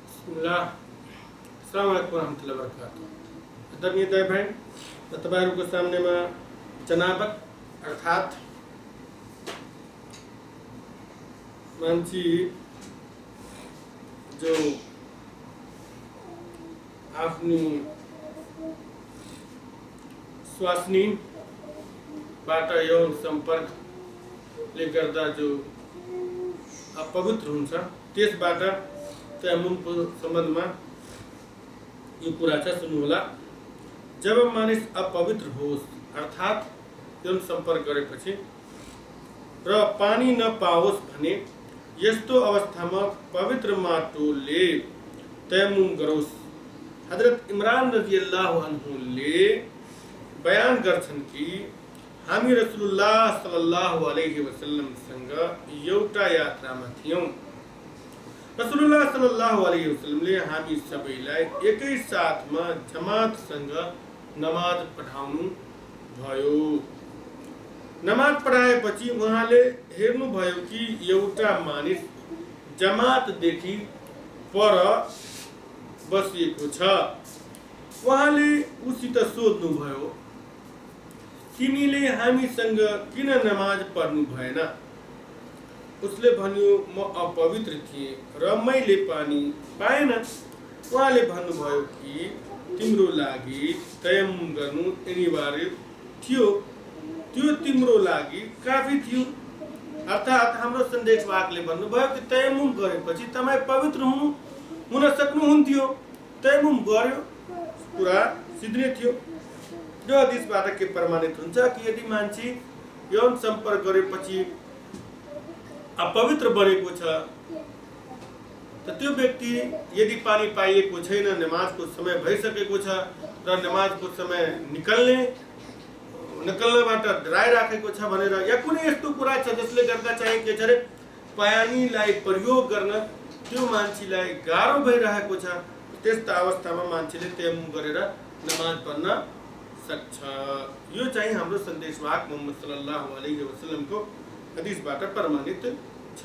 बिस्मिल्लाह। अस्सलाम वालेकुम रहमतुल्लाहि व बरकातुहू। आदरणीय दाई बहन, तपाईँहरूको सामनेमा जनाबत अर्थात् मान्छे जो आफ्नो स्वास्नीबाट यौन सम्पर्कले गर्दा जो अपवित्र हुन्छ त्यसबाट तयम्मुमको सम्बन्धमा यो कुरा छ, सुन्नु होला। जब मानिस अपवित्र होस् अर्थात् यौन सम्पर्क गरेपछि र पानी नपाओस् भने यस्तो अवस्थामा पवित्र माटोले तयम्मुम गरोस्। हजरत इमरान रजियल्लाहु अन्हुले बयान गर्छन् कि हामी रसुलुल्लाह सल्लल्लाहु अलैहि वसल्लमसँग एउटा यात्रामा थियौं। रसुलुल्लाह सल्लल्लाहु अलैहि वसल्लमले हामी सबैलाई एकै साथमा जमातसँग नमाज पढाउनु भयो। नमाज पढाएपछि उहाँले हेर्नुभयो कि एउटा मानिस जमातदेखि पर बसिएको छ। उहाँले उसित सोध्नुभयो, तिमीले हामीसँग किन नमाज पढ्नु भएन? उसले भन्यो, म अपवित्र थिएँ र मैले पानी पाएन। उहाँले भन्नुभयो कि तिम्रो लागि तयम्मुम गर्नु अनिवार्य थियो, त्यो तिम्रो लागि काफी थियो। अर्थात् हाम्रो सन्देशवाहकले भन्नुभयो कि तयम्मुम गरेपछि तपाईँ पवित्र हुन सक्नुहुन्थ्यो, तयम्मुम गर्यो, कुरा सिद्धिने थियो। यो हदिसबाट के प्रमाणित हुन्छ कि यदि मान्छे यौन सम्पर्क गरेपछि अपवित्र बनेको छ त त्यो व्यक्ति यदि पानी पाइएको छैन, नमाजको समय भइसकेको छ र नमाजको समय निकल्नबाट डराइराखेको छ भनेर या कुनै यस्तो कुरा छ जसले गर्दा चाहिँ के छ अरे पानीलाई प्रयोग गर्न त्यो मान्छेलाई गाह्रो भइरहेको छ, त्यस्ता अवस्थामा मान्छेले तयम्मुम गरेर नमाज पढ्न सक्छ। यो चाहिँ हाम्रो सन्देशवाहक मोहम्मद सल्लल्लाहु अलैहि वसल्लमको हदिसबाट प्रमाणित छ।